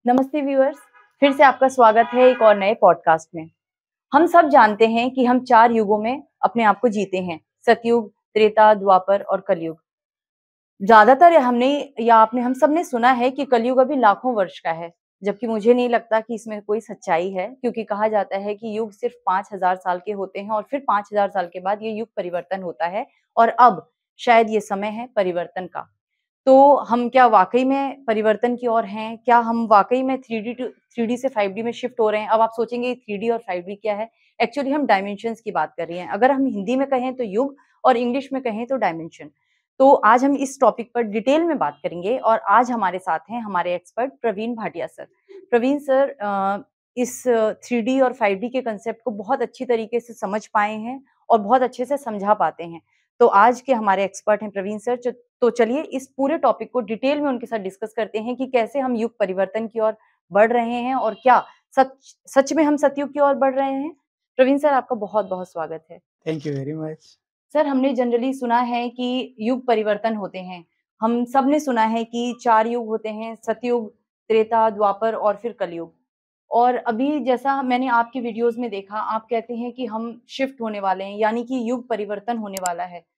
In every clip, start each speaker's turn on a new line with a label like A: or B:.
A: नमस्ते व्यूअर्स, फिर से आपका स्वागत है एक और नए पॉडकास्ट में। हम सब जानते हैं कि हम 4 युगों में अपने आप को जीते हैं, सतयुग, त्रेता, द्वापर और कलयुग। ज़्यादातर हमने या आपने हम सब ने सुना है कि कलयुग अभी लाखों वर्ष का है, जबकि मुझे नहीं लगता कि इसमें कोई सच्चाई है, क्योंकि कहा जाता है कि युग सिर्फ 5000 साल के होते हैं और फिर 5000 साल के बाद ये युग परिवर्तन होता है और अब शायद ये समय है परिवर्तन का। तो हम क्या वाक़ई में परिवर्तन की ओर हैं? क्या हम वाक़ई में 3D से 5D में शिफ्ट हो रहे हैं? अब आप सोचेंगे 3D और 5D क्या है? एक्चुअली हम डायमेंशंस की बात कर रहे हैं। अगर हम हिंदी में कहें तो युग और इंग्लिश में कहें तो डायमेंशन। तो आज हम इस टॉपिक पर डिटेल में बात करेंगे और आज हमारे साथ हैं हमारे expert Praveen Bhatia sir. Praveen sir इस 3D और 5D के कांसेप्ट को बहुत अच्छी तरीके से समझ पाए हैं और बहुत अच्छे से समझा पाते हैं। तो आज के हमारे एक्सपर्ट हैं प्रवीण सर। तो चलिए इस पूरे टॉपिक को डिटेल में उनके साथ डिस्कस करते हैं कि कैसे हम युग परिवर्तन की ओर बढ़ रहे हैं और क्या सच में हम सतयुग की ओर बढ़ रहे हैं। प्रवीण सर, आपका बहुत-बहुत स्वागत है।
B: Thank you very much.
A: Sir, हमने जनरली सुना है कि युग परिवर्तन होते हैं। हम सब ने सुना है कि 4 युग होते हैं, सतयुग, त्रेता, द्वापर और फिर कलयुग। और अभी जैसा मैंने आपकी वीडियोज़ में देखा, आप कहते हैं कि हम शिफ्ट होने वाले हैं, यानी कि युग परिवर्तन होने वाला है।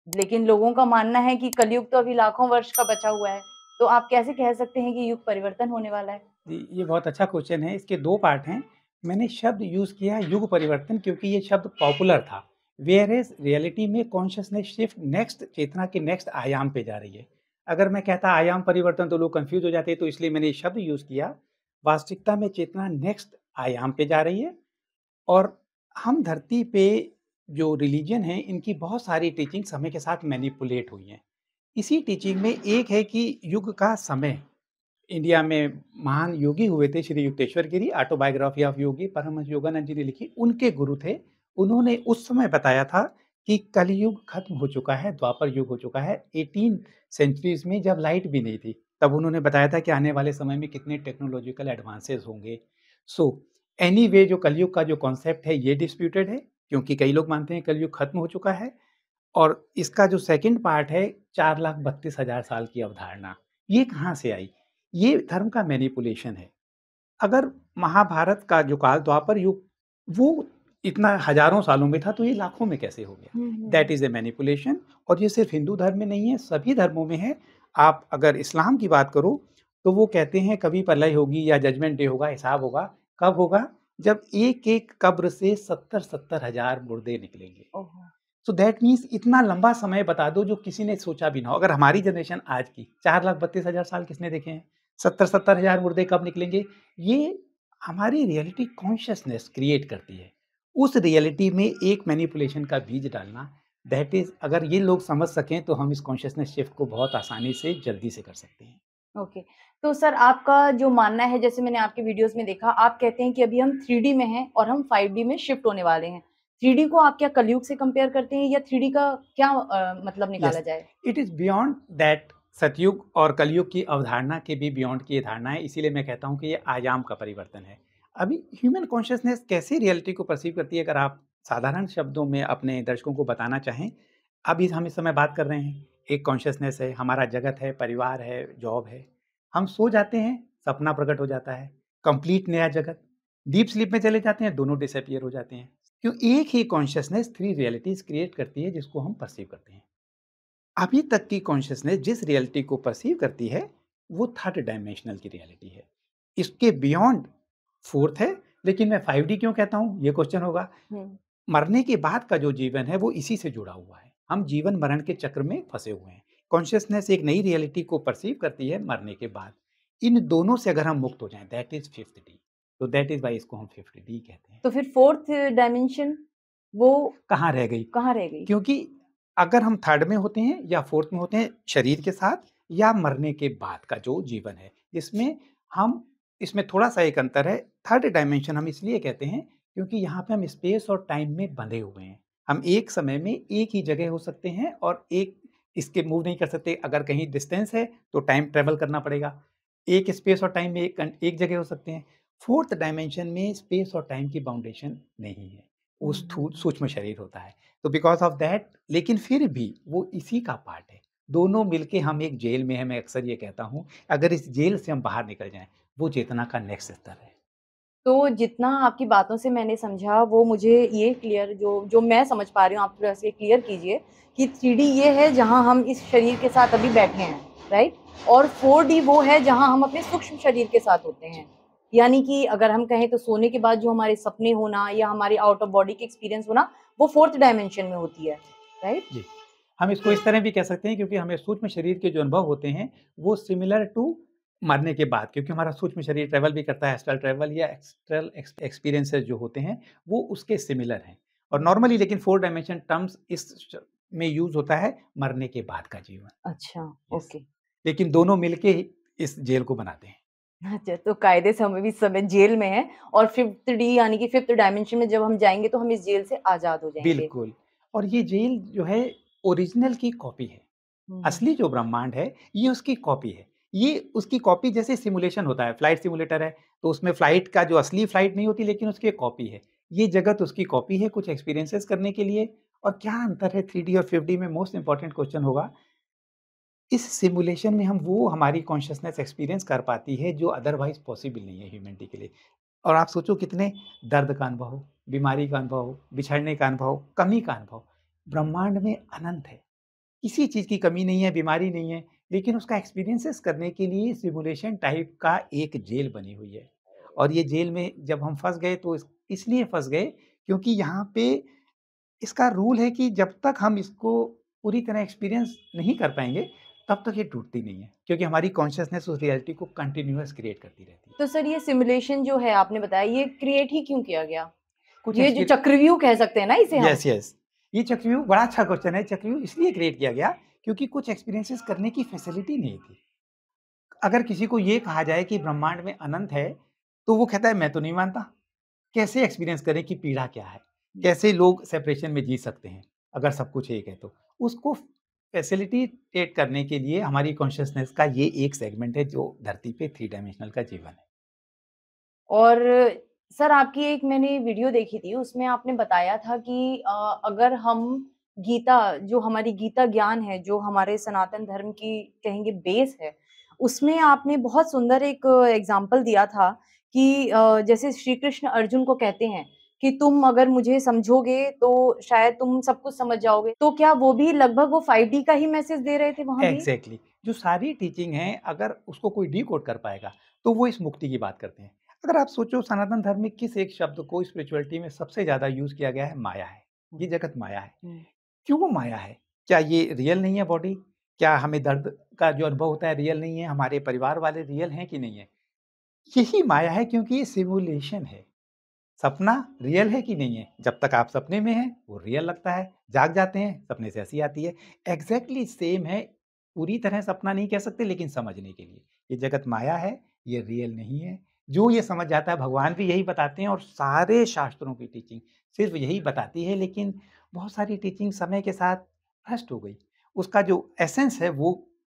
A: लेकिन लोगों का मानना है कि कलयुग तो अभी लाखों वर्ष का बचा हुआ है। तो आप कैसे कह सकते हैं कि युग परिवर्तन होने वाला है?
B: जी, ये बहुत अच्छा क्वेश्चन है। इसके 2 पार्ट हैं। मैंने शब्द यूज़ किया युग परिवर्तन क्योंकि ये शब्द पॉपुलर था। व्हेयरएज़ रियलिटी में कॉन्शसनेस शिफ्ट नेक्स्ट चेतना के नेक्स्ट आयाम पे जा रही है। अगर मैं कहता आयाम परिवर्तन तो लोग कन्फ्यूज़ हो जाते, तो इसलिए मैंने ये शब्द यूज़ किया। वास्तविकता में चेतना नेक्स्ट आयाम पे जा रही है और हम धरती पे जो रिलीजन है, इनकी बहुत सारी टीचिंग समय के साथ मैनिपुलेट हुई हैं। इसी टीचिंग में एक है कि युग का समय। इंडिया में महान योगी हुए थे श्री युक्तेश्वर गिरी, ऑटोबायोग्राफी ऑफ योगी परमहंस योगानंद जी ने लिखी, उनके गुरु थे। उन्होंने उस समय बताया था कि कलयुग खत्म हो चुका है, द्वापर युग हो चुका है। 18 सेंचुरीज में जब लाइट भी नहीं थी, तब उन्होंने बताया था कि आने वाले समय में कितने टेक्नोलॉजिकल एडवांसेस होंगे। सो एनीवे जो कलयुग का जो कॉन्सेप्ट है ये डिस्प्यूटेड है, क्योंकि कई लोग मानते हैं कलयुग खत्म हो चुका है। और इसका जो सेकंड पार्ट है 4,32,000 साल की अवधारणा, ये कहाँ से आई? ये धर्म का मैनिपुलेशन है। अगर महाभारत का जो काल द्वापर युग वो इतना हज़ारों सालों में था, तो ये लाखों में कैसे हो गया?
A: Hmm, hmm,
B: that
A: hmm.
B: Is a manipulation. और ये सिर्फ़ हिंदू धर्म में नहीं है, सभी धर्मों में है। आप अगर इस्लाम की बात करो, तो वो कहते हैं कभी प्रलय होगी या जजमेंट डे होगा, हिसाब होगा। कब होगा? जब एक-एक कब्र से 70-70 हज़ार मुर्दे निकलेंगे।
A: ओहो!
B: सो दैट मीन्स इतना लंबा समय बता दो जो किसी ने सोचा भी ना हो। अगर हमारी जनरेशन आज की 4,32,000 साल किसने देखे हैं? 70-70 हज़ार मुर्दे कब निकलेंगे? ये हमारी रियलिटी कॉन्शसनेस क्रिएट करती है। उस रियलिटी में एक मैनिपुलेशन का बीज डालना, दैट इज़ अगर ये लोग समझ सकें तो हम इस कॉन्शसनेस शिफ्ट को बहुत आसानी से, जल्दी से कर सकते हैं।
A: ओके। तो सर, आपका जो मानना है, जैसे मैंने आपकी वीडियोज़ में देखा, आप कहते हैं कि अभी हम 3D में हैं और हम 5D में शिफ्ट होने वाले हैं। 3D को आप क्या कलयुग से कंपेयर करते हैं या 3D का क्या मतलब निकाला
B: यस,
A: जाए?
B: It is beyond that. सतयुग और कलयुग की अवधारणा के भी बियॉन्ड की ये धारणा है, इसीलिए मैं कहता हूँ कि ये आयाम का परिवर्तन है। अभी ह्यूमन कॉन्शसनेस कैसे रियलिटी को परसीव करती है, अगर आप साधारण शब्दों में अपने दर्शकों को बताना चाहें, अभी हम इस समय बात कर रहे हैं, एक कॉन्शसनेस है, हमारा जगत है, परिवार है, जॉब है। हम सो जाते हैं, सपना प्रकट हो जाता है, कंप्लीट नया जगत। डीप स्लीप में चले जाते हैं, दोनों डिसअपीयर हो जाते हैं। क्यों? एक ही कॉन्शसनेस 3 रियलिटीज़ क्रिएट करती है जिसको हम परसीव करते हैं। अभी तक की कॉन्शसनेस जिस रियलिटी को परसीव करती है, वो थर्ड डायमेंशनल की रियलिटी है। इसके बियॉन्ड फोर्थ है। लेकिन मैं 5D क्यों कहता हूँ, ये क्वेश्चन होगा।
A: हुँ।
B: मरने के बाद का जो जीवन है वो इसी से जुड़ा हुआ है। हम जीवन मरण के चक्र में फंसे हुए हैं। कॉन्शसनेस एक नई रियलिटी को परसीव करती है मरने के बाद। इन दोनों से अगर हम मुक्त हो जाएं, दैट इज फिफ्थ डी। तो दैट इज वाई इसको हम फिफ्थ डी कहते हैं।
A: तो फिर 4th डायमेंशन वो
B: कहाँ रह गई?
A: कहाँ रह गई?
B: क्योंकि अगर हम थर्ड में होते हैं या फोर्थ में होते हैं शरीर के साथ, या मरने के बाद का जो जीवन है, इसमें हम इसमें थोड़ा-सा एक अंतर है। थर्ड डायमेंशन हम इसलिए कहते हैं क्योंकि यहाँ पे हम स्पेस और टाइम में बंधे हुए हैं। हम एक समय में एक ही जगह हो सकते हैं और एक इसके मूव नहीं कर सकते। अगर कहीं डिस्टेंस है तो टाइम ट्रैवल करना पड़ेगा। एक स्पेस और टाइम में एक जगह हो सकते हैं। फोर्थ डायमेंशन में स्पेस और टाइम की बाउंडेशन नहीं है। वो
A: हुँ, हुँ, हुँ।
B: सूक्ष्म शरीर होता है। तो बिकॉज़ ऑफ दैट, लेकिन फिर भी वो इसी का पार्ट है। दोनों मिलके हम एक जेल में हैं, मैं अक्सर ये कहता हूँ, अगर इस जेल से हम बाहर निकल जाएँ, वो चेतना का नेक्स्ट स्तर है।
A: तो जितना आपकी बातों से मैंने समझा वो मुझे ये क्लियर जो जो मैं समझ पा रही हूँ, आप थोड़ा सा क्लियर कीजिए कि 3D ये है जहाँ हम इस शरीर के साथ अभी बैठे हैं, राइट? और 4D वो है जहाँ हम अपने सूक्ष्म शरीर के साथ होते हैं। यानी कि अगर हम कहें तो सोने के बाद जो हमारे सपने होना या हमारी आउट ऑफ बॉडी की एक्सपीरियंस होना, वो 4th डायमेंशन में होती है, राइट?
B: जी, हम इसको इस तरह भी कह सकते हैं क्योंकि हमें सूक्ष्म शरीर के जो अनुभव होते हैं, वो सिमिलर टू मरने के बाद, क्योंकि हमारा सूक्ष्म शरीर ट्रैवल भी करता है, एस्ट्रल ट्रैवल या एक्स्ट्रल एक्सपीरियंसेस जो होते हैं, वो उसके सिमिलर हैं। और नॉर्मली लेकिन 4 डायमेंशन टर्म्स इस श में यूज़ होता है मरने के बाद का जीवन।
A: अच्छा,
B: यस,
A: ओके।
B: लेकिन दोनों मिलके ही इस जेल को बनाते हैं।
A: अच्छा, तो कायदे से हम भी इस समय जेल में हैं और 5th डी यानी कि 5th डायमेंशन में जब हम जाएँगे तो हम इस जेल से आज़ाद हो जाएँगे।
B: बिल्कुल, और ये जेल जो है ओरिजिनल की कॉपी है।
A: हुँ,
B: असली जो ब्रह्मांड है, ये उसकी कॉपी है। ये उसकी कॉपी जैसे सिमुलेशन होता है, फ्लाइट सिमुलेटर है, तो उसमें फ्लाइट का जो असली फ्लाइट नहीं होती लेकिन उसकी एक कॉपी है। ये जगत उसकी कॉपी है कुछ एक्सपीरियंसेस करने के लिए। और क्या अंतर है 3D और 5D में, मोस्ट इम्पोर्टेंट क्वेश्चन होगा। इस सिमुलेशन में हम वो हमारी कॉन्शसनेस एक्सपीरियंस कर पाती है जो अदरवाइज़ पॉसिबल नहीं है ह्यूमैनिटी के लिए। और आप सोचो कितने दर्द का अनुभव हो, बीमारी का अनुभव हो, बिछड़ने का अनुभव, कमी का अनुभव। ब्रह्मांड में अनंत है। किसी चीज़ की कमी नहीं है, बीमारी नहीं है, लेकिन उसका एक्सपीरियंसेस करने के लिए सिमुलेशन टाइप का एक जेल बनी हुई है। और ये जेल में जब हम फँस गए तो इसलिए फँस गए क्योंकि यहाँ पे इसका रूल है कि जब तक हम इसको पूरी तरह एक्सपीरियंस नहीं कर पाएँगे, तब तक ये टूटती नहीं है। क्योंकि हमारी कॉन्शसनेस उस रियलिटी को कंटीन्यूअस क्रिएट करती रहती है।
A: तो सर ये सिमुलेशन जो है आपने बताया ये क्रिएट ही क्यों किया गया?
B: कुछ
A: ये जो
B: एक्सपीरि
A: चक्रव्यूह कह सकते हैं ना इसे हम?
B: Yes, yes. ये चक्रव्यूह बड़ा अच्छा क्वेश्चन है। चक्रव्यूह इसलिए क्रिएट किया गया क्योंकि कुछ एक्सपीरियंसेस करने की फैसिलिटी नहीं थी। अगर किसी को ये कहा जाए कि ब्रह्मांड में अनंत है, तो वो कहता है मैं तो नहीं मानता। कैसे एक्सपीरियंस करें कि पीड़ा क्या है? कैसे लोग सेपरेशन में जी सकते हैं, अगर सब कुछ एक है तो? उसको फैसिलिटेट करने के लिए हमारी कॉन्शसनेस का ये एक सेगमेंट है जो धरती पे 3 डायमेंशनल का जीवन है।
A: और सर आपकी एक मैंने वीडियो देखी थी उसमें आपने बताया था कि अगर हम गीता जो हमारी गीता ज्ञान है, जो हमारे सनातन धर्म की कहेंगे बेस है, उसमें आपने बहुत सुंदर एक एग्ज़ाम्पल दिया था कि जैसे श्री कृष्ण अर्जुन को कहते हैं कि तुम अगर मुझे समझोगे तो शायद तुम सब कुछ समझ जाओगे। तो क्या वो भी लगभग वो 5D का ही मैसेज दे रहे थे वहाँ भी?
B: एग्ज़ैक्टली, जो सारी टीचिंग है अगर उसको कोई डिकोड कर पाएगा, तो वो इस मुक्ति की बात करते हैं। अगर आप सोचो सनातन धर्म में किस एक शब्द को स्पिरिचुअलिटी में सबसे ज़्यादा यूज़ किया गया है, माया है।
A: हुँ,
B: ये जगत माया है।
A: हुँ।
B: क्यों माया है? क्या ये रियल नहीं है बॉडी? क्या हमें दर्द का जो अनुभव होता है रियल नहीं है? हमारे परिवार वाले रियल हैं कि नहीं है? यही माया है क्योंकि ये सिमुलेशन है। सपना रियल है कि नहीं है? जब तक आप सपने में हैं, वो रियल लगता है। जाग जाते हैं, सपने से हँसी आती है। एग्ज़ैक्टली सेम है, पूरी तरह सपना नहीं कह सकते लेकिन समझने के लिए। ये जगत माया है, ये रियल नहीं है। जो ये समझ जाता है भगवान भी यही बताते हैं और सारे शास्त्रों की टीचिंग सिर्फ़ यही बताती है, लेकिन बहुत सारी टीचिंग समय के साथ भ्रष्ट हो गई। उसका जो एसेंस है वो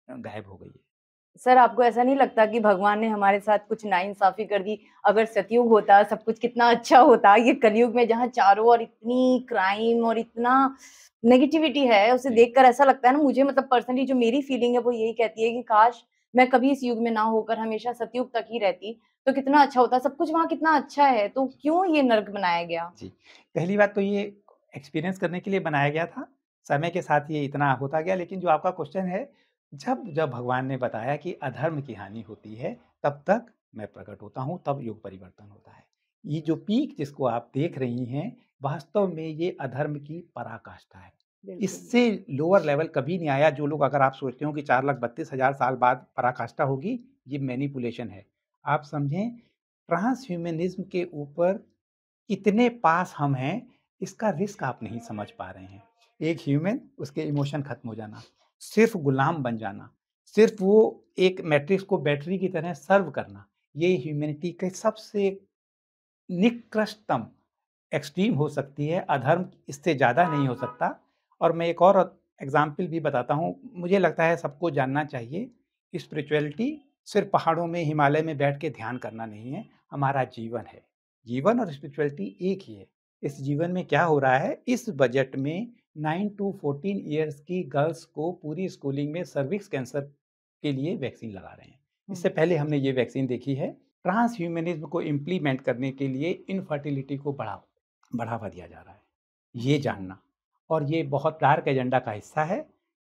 B: गायब हो गई है।
A: सर आपको ऐसा नहीं लगता कि भगवान ने हमारे साथ कुछ नाइंसाफ़ी कर दी? अगर सतयुग होता, सब कुछ कितना अच्छा होता। ये कलयुग में जहाँ चारों ओर इतनी क्राइम और इतना नेगेटिविटी है, उसे
B: जी।
A: देखकर ऐसा लगता है ना मुझे मतलब पर्सनली जो मेरी फीलिंग है वो यही कहती है कि काश मैं कभी इस युग में ना होकर हमेशा सतयुग तक ही रहती, तो कितना अच्छा होता। सब कुछ वहाँ कितना अच्छा है, तो क्यों ये नर्क बनाया गया?
B: जी। पहली बात तो ये एक्सपीरियंस करने के लिए बनाया गया था। समय के साथ ये इतना होता गया, लेकिन जो आपका क्वेश्चन है, जब जब भगवान ने बताया कि अधर्म की हानि होती है, तब तक मैं प्रकट होता हूँ, तब युग परिवर्तन होता है। ये जो पीक जिसको आप देख रही हैं, वास्तव में ये अधर्म की पराकाष्ठा है।
A: बिल्कुल।
B: इससे लोअर लेवल कभी नहीं आया। जो लोग अगर आप सोचते हो कि 4,32,000 साल बाद पराकाष्ठा होगी, ये मैनिपुलेशन है। आप समझें, ट्रांसह्यूमनिज़्म के ऊपर इतने पास हम हैं, इसका रिस्क आप नहीं समझ पा रहे हैं। एक ह्यूमन, उसके इमोशन खत्म हो जाना, सिर्फ़ गुलाम बन जाना, सिर्फ़ वो एक मैट्रिक्स को बैटरी की तरह सर्व करना, ये ह्यूमैनिटी के सबसे निकृष्टतम एक्सट्रीम हो सकती है। अधर्म इससे ज़्यादा नहीं हो सकता। और मैं एक और एग्ज़ाम्पल भी बताता हूँ, मुझे लगता है सबको जानना चाहिए। स्पिरिचुअलिटी सिर्फ़ पहाड़ों में, हिमालय में बैठ के ध्यान करना नहीं है, हमारा जीवन है। जीवन और स्पिरिचुअलिटी एक ही है। इस जीवन में क्या हो रहा है, इस बजट में 9 टू 14 इयर्स की गर्ल्स को पूरी स्कूलिंग में सर्विक्स कैंसर के लिए वैक्सीन लगा रहे हैं।
A: हुँ।
B: इससे पहले हमने ये वैक्सीन देखी है ट्रांस ह्यूमनिज्म को इम्प्लीमेंट करने के लिए इनफर्टिलिटी को बढ़ावा दिया जा रहा है, ये
A: अच्छा।
B: जानना। और ये बहुत डार्क एजेंडा का हिस्सा है।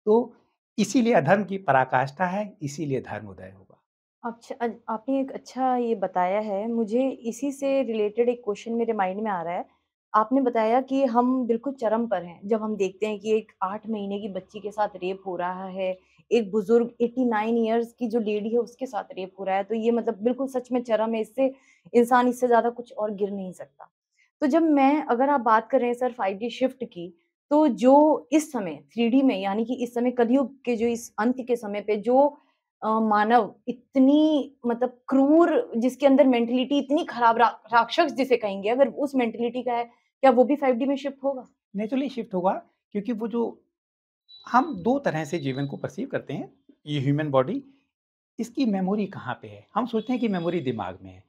B: तो इसीलिए अधर्म की पराकाष्ठा है, इसीलिए धर्म उदय होगा।
A: अच्छा, आपने एक अच्छा ये बताया है, मुझे इसी से रिलेटेड एक क्वेश्चन मेरे माइंड में आ रहा है। आपने बताया कि हम बिल्कुल चरम पर हैं, जब हम देखते हैं कि एक 8 महीने की बच्ची के साथ रेप हो रहा है, एक बुज़ुर्ग 89 इयर्स की जो लेडी है उसके साथ रेप हो रहा है, तो ये मतलब बिल्कुल सच में चरम है, इससे इंसान इससे ज़्यादा कुछ और गिर नहीं सकता। तो जब मैं अगर आप बात कर रहे हैं सर 5G शिफ्ट की, तो जो इस समय 3D में यानी कि इस समय कलयुग के जो इस अंत के समय पे जो मानव इतनी मतलब क्रूर जिसके अंदर मेंटालिटी इतनी खराब राक्षस जिसे कहेंगे अगर उस मेंटालिटी का है, क्या वो भी 5D में शिफ्ट होगा?
B: नेचुरली शिफ्ट होगा, क्योंकि वो जो हम 2 तरह से जीवन को परसीव करते हैं, ये ह्यूमन बॉडी, इसकी मेमोरी कहाँ पे है? हम सोचते हैं कि मेमोरी दिमाग में है।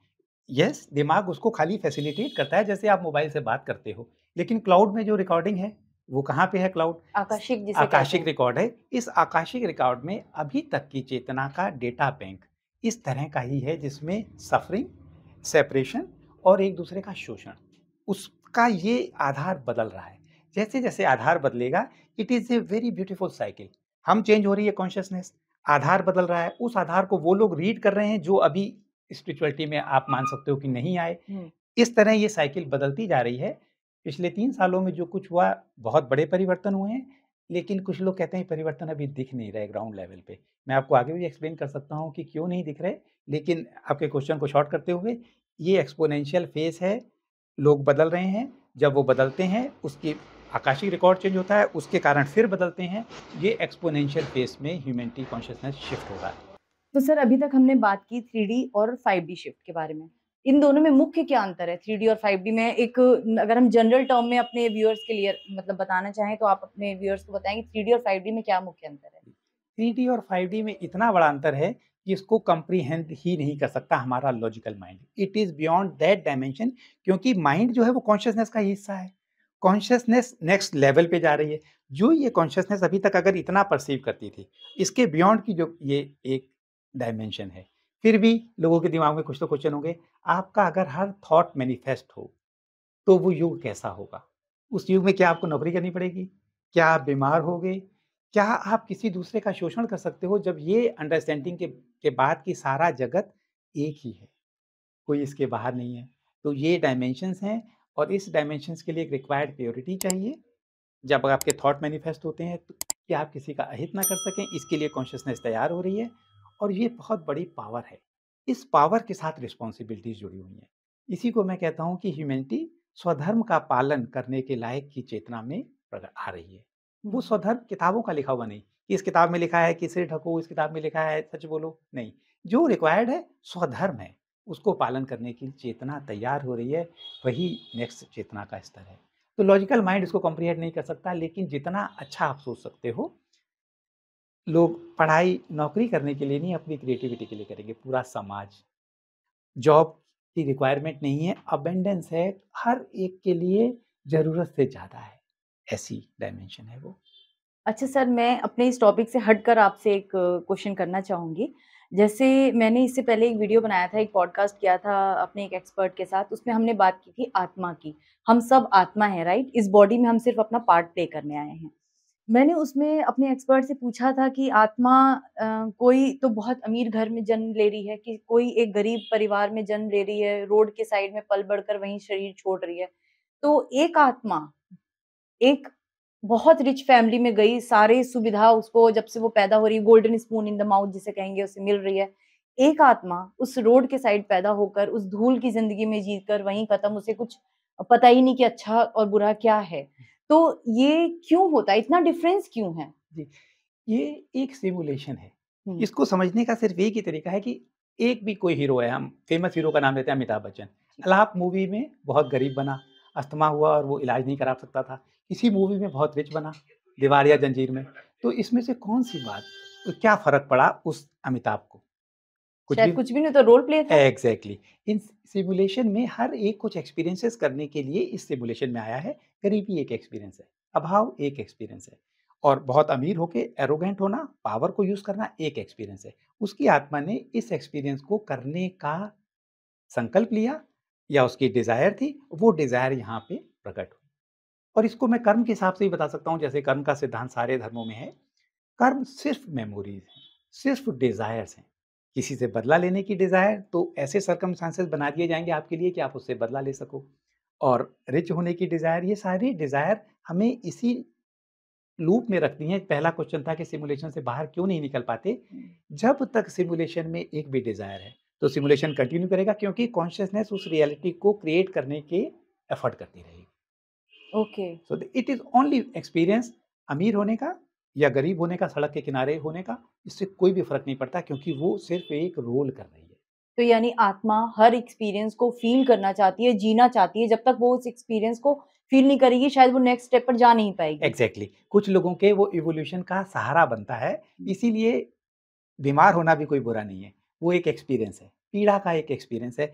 B: यस, दिमाग उसको खाली फैसिलिटेट करता है, जैसे आप मोबाइल से बात करते हो। लेकिन क्लाउड में जो रिकॉर्डिंग है, वो कहाँ पे है क्लाउड?
A: आकाशिक जिसे कहते
B: आकाशिक
A: हैं।
B: रिकॉर्ड है। इस आकाशिक रिकॉर्ड में अभी तक की चेतना का डेटा बैंक इस तरह का ही है, जिसमें सफरिंग, सेपरेशन और एक दूसरे का शोषण, उसका ये आधार बदल रहा है। जैसे-जैसे आधार बदलेगा, it is a very beautiful cycle. हम चेंज हो रही है कॉन्शसनेस, आधार बदल रहा है, उस आधार को वो लोग रीड कर रहे हैं जो अभी स्पिरिचुअलिटी में आप मान सकते हो कि नहीं आए।
A: हुँ।
B: इस तरह ये साइकिल बदलती जा रही है। पिछले 3 सालों में जो कुछ हुआ, बहुत बड़े परिवर्तन हुए हैं, लेकिन कुछ लोग कहते हैं परिवर्तन अभी दिख नहीं रहे ग्राउंड लेवल पे। मैं आपको आगे भी एक्सप्लेन कर सकता हूँ कि क्यों नहीं दिख रहे, लेकिन आपके क्वेश्चन को शॉर्ट करते हुए, ये एक्सपोनेंशियल फेज़ है, लोग बदल रहे हैं। जब वो बदलते हैं, उसकी आकाशिक रिकॉर्ड चेंज होता है, उसके कारण फिर बदलते हैं। ये एक्सपोनेंशियल फेज़ में ह्यूमैनिटी कॉन्शसनेस शिफ्ट हो रहा है।
A: तो सर अभी तक हमने बात की 3D और 5D शिफ्ट के बारे में। इन दोनों में मुख्य क्या अंतर है 3D और 5D में? एक अगर हम जनरल टर्म में अपने व्यूअर्स के लिए मतलब बताना चाहें तो आप अपने व्यूअर्स को बताएँ कि 3D और 5D में क्या मुख्य अंतर है?
B: 3D और 5D में इतना बड़ा अंतर है कि इसको कंप्रीहेंड ही नहीं कर सकता हमारा logical mind. It is beyond that dimension, क्योंकि माइंड जो है वो कॉन्शसनेस का ही हिस्सा है। कॉन्शसनेस नेक्स्ट लेवल पे जा रही है। जो ये कॉन्शसनेस अभी तक अगर इतना परसीव करती थी, इसके बियॉन्ड की जो ये एक डायमेंशन है। फिर भी लोगों के दिमाग में कुछ तो क्वेश्चन होंगे, आपका अगर हर थॉट मैनिफेस्ट हो, तो वो युग कैसा होगा? उस युग में क्या आपको नौकरी करनी पड़ेगी? क्या आप बीमार होगे? क्या आप किसी दूसरे का शोषण कर सकते हो, जब ये अंडरस्टैंडिंग के बाद कि सारा जगत एक ही है, कोई इसके बाहर नहीं है। तो ये डायमेंशंस हैं, और इस डायमेंशंस के लिए एक रिक्वायर्ड प्योरिटी चाहिए। जब आपके थॉट मैनिफेस्ट होते हैं, तो कि आप किसी का अहित ना कर सकें, इसके लिए कॉन्शसनेस तैयार हो रही है, और ये बहुत बड़ी पावर है। इस पावर के साथ रिस्पॉन्सिबिलिटीज़ जुड़ी हुई हैं। इसी को मैं कहता हूँ कि ह्यूमैनिटी स्वधर्म का पालन करने के लायक की चेतना में आ रही है। वो
A: हुँ।
B: स्वधर्म किताबों का लिखा हुआ नहीं, कि इस किताब में लिखा है कि सिर ढको, इस किताब में लिखा है सच बोलो, नहीं। जो रिक्वायर्ड है स्वधर्म है, उसको पालन करने की चेतना तैयार हो रही है, वही नेक्स्ट चेतना का स्तर है। तो लॉजिकल माइंड इसको कॉम्प्रिहेंड नहीं कर सकता, लेकिन जितना अच्छा आप सोच सकते हो, लोग पढ़ाई नौकरी करने के लिए नहीं, अपनी क्रिएटिविटी के लिए करेंगे, पूरा समाज। जॉब की रिक्वायरमेंट नहीं है, अबंडेंस है, हर एक के लिए ज़रूरत से ज़्यादा है, ऐसी डायमेंशन है वो।
A: अच्छा सर, मैं अपने इस टॉपिक से हटकर आपसे एक क्वेश्चन करना चाहूँगी। जैसे मैंने इससे पहले एक वीडियो बनाया था, एक पॉडकास्ट किया था अपने एक एक्सपर्ट के साथ, उसमें हमने बात की थी आत्मा की। हम सब आत्मा हैं, राइट? इस बॉडी में हम सिर्फ़ अपना पार्ट प्ले करने आए हैं। मैंने उसमें अपने एक्सपर्ट से पूछा था कि आत्मा कोई तो बहुत अमीर घर में जन्म ले रही है, कि कोई एक गरीब परिवार में जन्म ले रही है, रोड के साइड में पल-बढ़ कर वहीं शरीर छोड़ रही है। तो एक आत्मा, एक बहुत रिच फैमिली में गई, सारी सुविधा उसको जब से वो पैदा हो रही है, golden spoon in the mouth जिसे कहेंगे, उसे मिल रही है। एक आत्मा उस रोड के साइड पैदा होकर, उस धूल की ज़िंदगी में जीकर वहीं खत्म, उसे कुछ पता ही नहीं कि अच्छा और बुरा क्या है। तो ये क्यों होता है? इतना डिफरेंस क्यों है?
B: जी, ये एक सिमुलेशन है।
A: हुँ,
B: इसको समझने का सिर्फ़ एक ही तरीका है कि एक भी कोई हीरो है, हम फ़ेमस हीरो का नाम लेते हैं अमिताभ बच्चन।
A: जी।
B: अलाप मूवी में बहुत गरीब बना, अस्थमा हुआ और वो इलाज नहीं करा सकता था। इसी मूवी में बहुत रिच बना, दीवार या जंजीर में। तो इसमें से कौन-सी बात, क्या फ़र्क पड़ा उस अमिताभ को? कुछ
A: शायद
B: भी।
A: कुछ भी नहीं तो रोल प्ले था।
B: एग्ज़ैक्टली। इन सिमुलेशन में हर एक कुछ एक्सपीरियंसेस करने के लिए इस सिमुलेशन में आया है। गरीबी एक एक्सपीरियंस है, अभाव एक एक्सपीरियंस है, और बहुत अमीर होके एरोगेंट होना, पावर को यूज़ करना एक एक्सपीरियंस है। उसकी आत्मा ने इस एक्सपीरियंस को करने का संकल्प लिया या उसकी डिज़ायर थी, वो डिज़ायर यहाँ पे प्रकट हुई। और इसको मैं कर्म के हिसाब से ही बता सकता हूँ, जैसे कर्म का सिद्धांत सारे धर्मों में है। कर्म सिर्फ मेमोरीज हैं, सिर्फ डिजायर्स हैं। किसी से बदला लेने की डिजायर, तो ऐसे सर्कमस्टांसेस बना दिए जाएंगे आपके लिए कि आप उससे बदला ले सको। और रिच होने की डिजायर, ये सारी डिजायर हमें इसी लूप में रखती हैं। पहला क्वेश्चन था कि सिमुलेशन से बाहर क्यों नहीं निकल पाते। जब तक सिमुलेशन में एक भी डिजायर है तो सिमुलेशन कंटिन्यू करेगा, क्योंकि कॉन्शियसनेस उस रियलिटी को क्रिएट करने के एफर्ट करती रहेगी।
A: Okay.
B: So it is only experience. अमीर होने का या गरीब होने का, सड़क के किनारे होने का, इससे कोई भी फर्क नहीं पड़ता, क्योंकि वो सिर्फ एक रोल कर रही है।
A: तो यानी आत्मा हर एक्सपीरियंस को फ़ील करना चाहती है, जीना चाहती है, जब तक वो उस एक्सपीरियंस को फ़ील नहीं करेगी, शायद वो नेक्स्ट स्टेप पर जा नहीं पाएगी।
B: एग्जैक्टली कुछ लोगों के वो इवोल्यूशन का सहारा बनता है। इसीलिए बीमार होना भी कोई बुरा नहीं है, वो एक एक्सपीरियंस है, पीड़ा का एक एक्सपीरियंस है।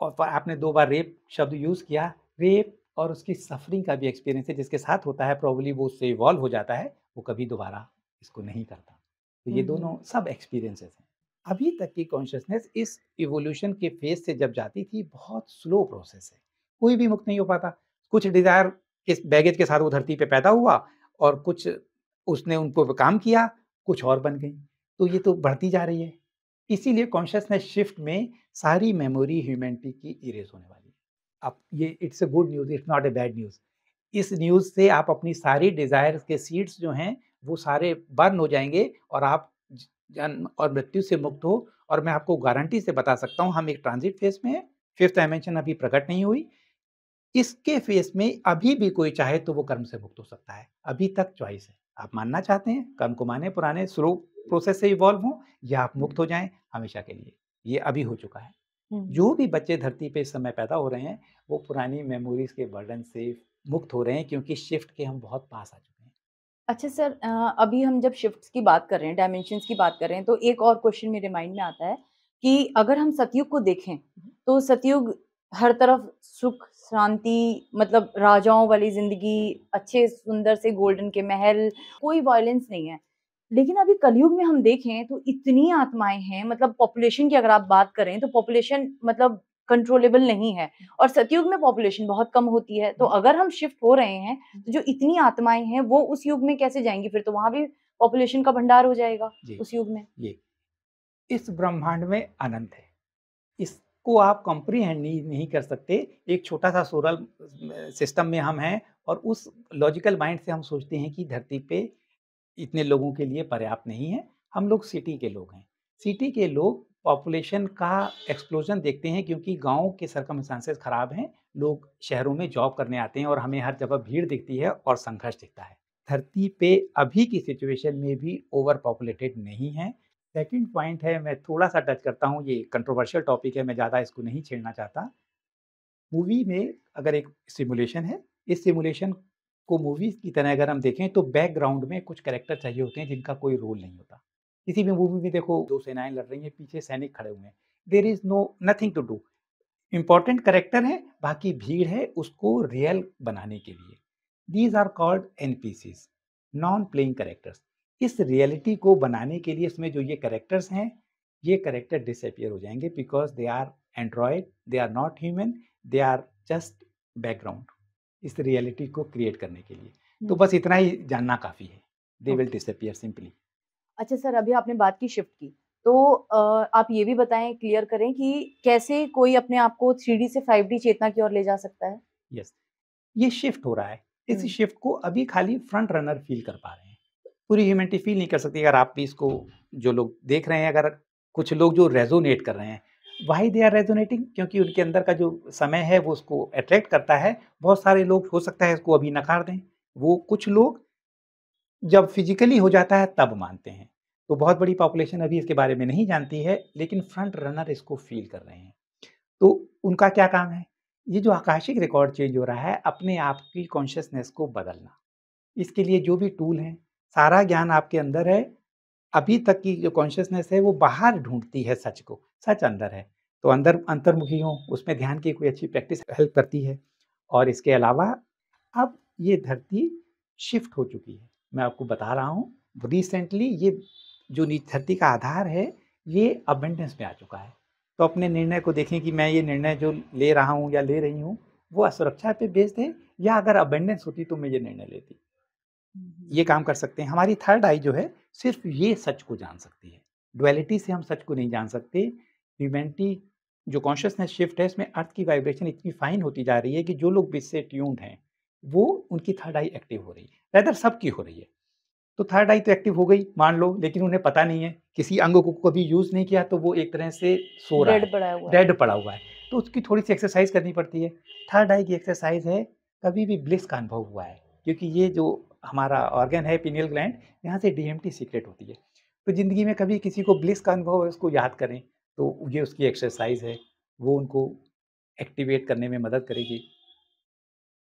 B: और आपने 2 बार रेप शब्द यूज़ किया, रेप और उसकी सफरिंग का भी एक्सपीरियंस है। जिसके साथ होता है प्रोबेबली वो उससे इवॉल्व हो जाता है, वो कभी दोबारा इसको नहीं करता। तो ये दोनों सब एक्सपीरियंसेस हैं। अभी तक की कॉन्शियसनेस इस इवोल्यूशन के फेज से जब जाती थी, बहुत स्लो प्रोसेस है, कोई भी मुक्त नहीं हो पाता। कुछ डिजायर के बैगेज के साथ वो धरती पे पैदा हुआ, और कुछ उसने उनको पे काम किया, कुछ और बन गई। तो ये तो बढ़ती जा रही है। इसीलिए कॉन्शियसनेस शिफ्ट में सारी मेमोरी ह्यूमैनिटी की इरेज होने वाली है। अब ये it's a good news, it's not a bad news. इस न्यूज़ से आप अपनी सारी डिज़ायर्स के सीड्स जो हैं, वो सारे बर्न हो जाएँगे और आप जन्म और मृत्यु से मुक्त हो। और मैं आपको गारंटी से बता सकता हूँ, हम एक ट्रांज़िट फ़ेज़ में हैं, 5th डायमेंशन अभी प्रकट नहीं हुई। इसके फ़ेज़ में अभी भी कोई चाहे तो वो कर्म से मुक्त हो सकता है। अभी तक चॉइस है। आप मानना चाहते हैं, कर्म को मानें, पुराने स्लो प्रोसेस से इवॉल्व हों, या आप मुक्त हो जाएँ हमेशा के लिए। ये अभी हो चुका है। जो भी बच्चे धरती पे इस समय पैदा हो रहे हैं, वो पुरानी मेमोरीज़ के बर्डन से मुक्त हो रहे हैं, क्योंकि शिफ्ट के हम बहुत पास आ चुके हैं।
A: अच्छा सर, अभी हम जब शिफ्ट्स की बात कर रहे हैं, डायमेंशंस की बात कर रहे हैं, तो एक और क्वेश्चन मेरे माइंड में आता है कि अगर हम सतयुग को देखें, तो सतयुग हर तरफ सुख, शांति, मतलब राजाओं वाली ज़िंदगी, अच्छे सुंदर से गोल्डन के महल, कोई वॉयलेंस नहीं है। लेकिन अभी कलयुग में हम देखें तो इतनी आत्माएँ हैं, मतलब पॉपुलेशन की अगर आप बात करें तो पॉपुलेशन मतलब कंट्रोलेबल नहीं है, और सतयुग में पॉपुलेशन बहुत कम होती है। तो अगर हम शिफ्ट हो रहे हैं, तो जो इतनी आत्माएँ हैं वो उस युग में कैसे जाएँगी? फिर तो वहाँ भी पॉपुलेशन का भंडार हो जाएगा
B: जी,
A: उस युग में।
B: ये इस ब्रह्मांड में अनंत है। इसको आप कॉम्प्रिहेंड नहीं कर सकते। एक छोटा-सा सोलर सिस्टम में हम हैं, और उस लॉजिकल माइंड से हम सोचते हैं कि धरती पे इतने लोगों के लिए पर्याप्त नहीं है। हम लोग सिटी के लोग हैं। सिटी के लोग पॉपुलेशन का एक्सप्लोजन देखते हैं, क्योंकि गाँव के सर्कमस्टांसेस खराब हैं। लोग शहरों में जॉब करने आते हैं, और हमें हर जगह भीड़ दिखती है और संघर्ष दिखता है। धरती पे अभी की सिचुएशन में भी ओवर पॉपुलेटेड नहीं है। सेकंड पॉइंट है, मैं थोड़ा-सा टच करता हूँ, ये कंट्रोवर्शियल टॉपिक है, मैं ज़्यादा इसको नहीं छेड़ना चाहता। मूवी में अगर एक सिमुलेशन है, इस सिमुलेशन को मूवीज़ की तरह अगर हम देखें, तो बैकग्राउंड में कुछ कैरेक्टर चाहिए होते हैं जिनका कोई रोल नहीं होता। किसी भी मूवी में देखो, 2 सेनाएँ लड़ रही हैं, पीछे सैनिक खड़े हुए हैं। There is nothing to do. Important character है, बाकी भीड़ है उसको रियल बनाने के लिए। These are called NPCs, non playing characters. इस रियलिटी को बनाने के लिए इसमें जो ये कैरेक्टर्स हैं, ये कैरेक्टर डिसअपीयर हो जाएँगे, because they are android, they are not human, they are just background इस रियलिटी को क्रिएट करने के लिए। तो बस इतना ही जानना काफ़ी है। They will
A: okay.
B: Disappear simply.
A: अच्छा सर, अभी आपने बात की शिफ्ट की, तो आप ये भी बताएँ, क्लियर करें कि कैसे कोई अपने आप को 3D से 5D चेतना की ओर ले जा सकता है?
B: यस, ये शिफ्ट हो रहा है। इस
A: हुँ।
B: शिफ्ट को अभी खाली फ्रंट रनर फ़ील कर पा रहे हैं। पूरी ह्यूमैनिटी फ़ील नहीं कर सकती। अगर आप भी इसको, जो लोग देख रहे हैं, अगर कुछ लोग जो रेज़ोनेट कर रहे हैं, व्हाई दे आर रेज़ोनेटिंग? क्योंकि उनके अंदर का जो समय है वो उसको अट्रैक्ट करता है। बहुत सारे लोग हो सकता है इसको अभी नकार दें। वो कुछ लोग जब फिज़िकली हो जाता है तब मानते हैं। तो बहुत बड़ी पॉपुलेशन अभी इसके बारे में नहीं जानती है, लेकिन फ्रंट रनर इसको फ़ील कर रहे हैं। तो उनका क्या काम है? ये जो आकाशिक रिकॉर्ड चेंज हो रहा है, अपने आप की कॉन्शियसनेस को बदलना। इसके लिए जो भी टूल हैं, सारा ज्ञान आपके अंदर है। अभी तक की जो कॉन्शियसनेस है वो बाहर ढूँढती है सच को, सच अंदर है। तो अंदर अंतर्मुखी हों, उसमें ध्यान की कोई अच्छी प्रैक्टिस हेल्प करती है। और इसके अलावा अब ये धरती शिफ्ट हो चुकी है। मैं आपको बता रहा हूँ, रिसेंटली ये जो नी धरती का आधार है, ये अबंडेंस में आ चुका है। तो अपने निर्णय को देखें कि मैं ये निर्णय जो ले रहा हूँ या ले रही हूँ, वो असुरक्षा पे बेस्ड है या अगर अबंडेंस होती तो मैं ये निर्णय लेती। ये काम कर सकते हैं। हमारी थर्ड आई जो है सिर्फ ये सच को जान सकती है। डुअलिटी से हम सच को नहीं जान सकते। ह्यूमैनिटी जो कॉन्शियसनेस शिफ्ट है इसमें अर्थ की वाइब्रेशन इतनी फाइन होती जा रही है कि जो लोग इससे ट्यून्ड हैं, वो उनकी थर्ड आई एक्टिव हो रही है। रादर सबकी हो रही है। तो थर्ड आई तो एक्टिव हो गई मान लो, लेकिन उन्हें पता नहीं है, किसी अंग को कभी यूज़ नहीं किया तो वो एक तरह से सो रहा है,
A: डेड पड़ा हुआ है।
B: डेड पड़ा हुआ है। तो उसकी थोड़ी-सी एक्सरसाइज़ करनी पड़ती है। थर्ड आई की एक्सरसाइज़ है, कभी भी ब्लिस का अनुभव हुआ है, क्योंकि ये जो हमारा ऑर्गन है पीनियल ग्लैंड, यहाँ से डीएमटी सीक्रेट होती है। तो ज़िंदगी में कभी किसी को ब्लिस का अनुभव है उसको याद करें, तो ये उसकी एक्सरसाइज़ है, वो उनको एक्टिवेट करने में मदद करेगी।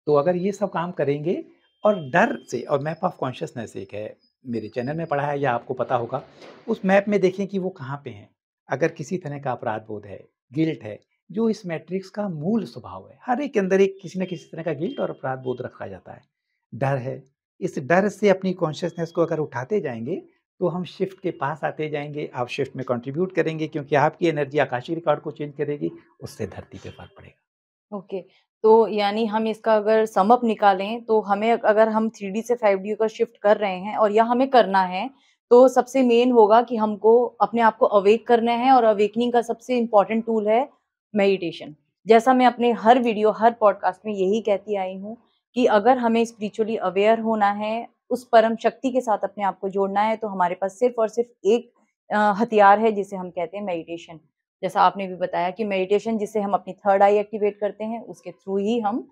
B: तो अगर ये सब काम करेंगे और डर से, और मैप ऑफ कॉन्शियसनेस एक है, मेरे चैनल में पढ़ा है या आपको पता होगा, उस मैप में देखें कि वो कहाँ पे हैं। अगर किसी तरह का अपराध बोध है, गिल्ट है, जो इस मैट्रिक्स का मूल स्वभाव है, हर एक के अंदर एक किसी न किसी तरह का गिल्ट और अपराध बोध रखा जाता है। डर है, इस डर से अपनी कॉन्शियसनेस को अगर उठाते जाएंगे तो हम शिफ्ट के पास आते जाएंगे। आप शिफ्ट में कंट्रीब्यूट करेंगे क्योंकि आपकी एनर्जी आकाशीय रिकॉर्ड को चेंज करेगी, उससे धरती पे फर्क पड़ेगा।
A: ओके, तो यानी हम इसका अगर सम अप निकालें तो हमें अगर हम 3D से 5D का शिफ्ट कर रहे हैं और या हमें करना है, तो सबसे मेन होगा कि हमको अपने आप को अवेक करना है और अवेकनिंग का सबसे इम्पोर्टेंट टूल है मेडिटेशन। जैसा मैं अपने हर वीडियो, हर पॉडकास्ट में यही कहती आई हूँ कि अगर हमें स्पिरिचुअली अवेयर होना है, उस परम शक्ति के साथ अपने आप को जोड़ना है, तो हमारे पास सिर्फ़ और सिर्फ़ एक हथियार है जिसे हम कहते हैं मेडिटेशन। जैसा आपने भी बताया कि मेडिटेशन जिससे हम अपनी थर्ड आई एक्टिवेट करते हैं, उसके थ्रू ही हम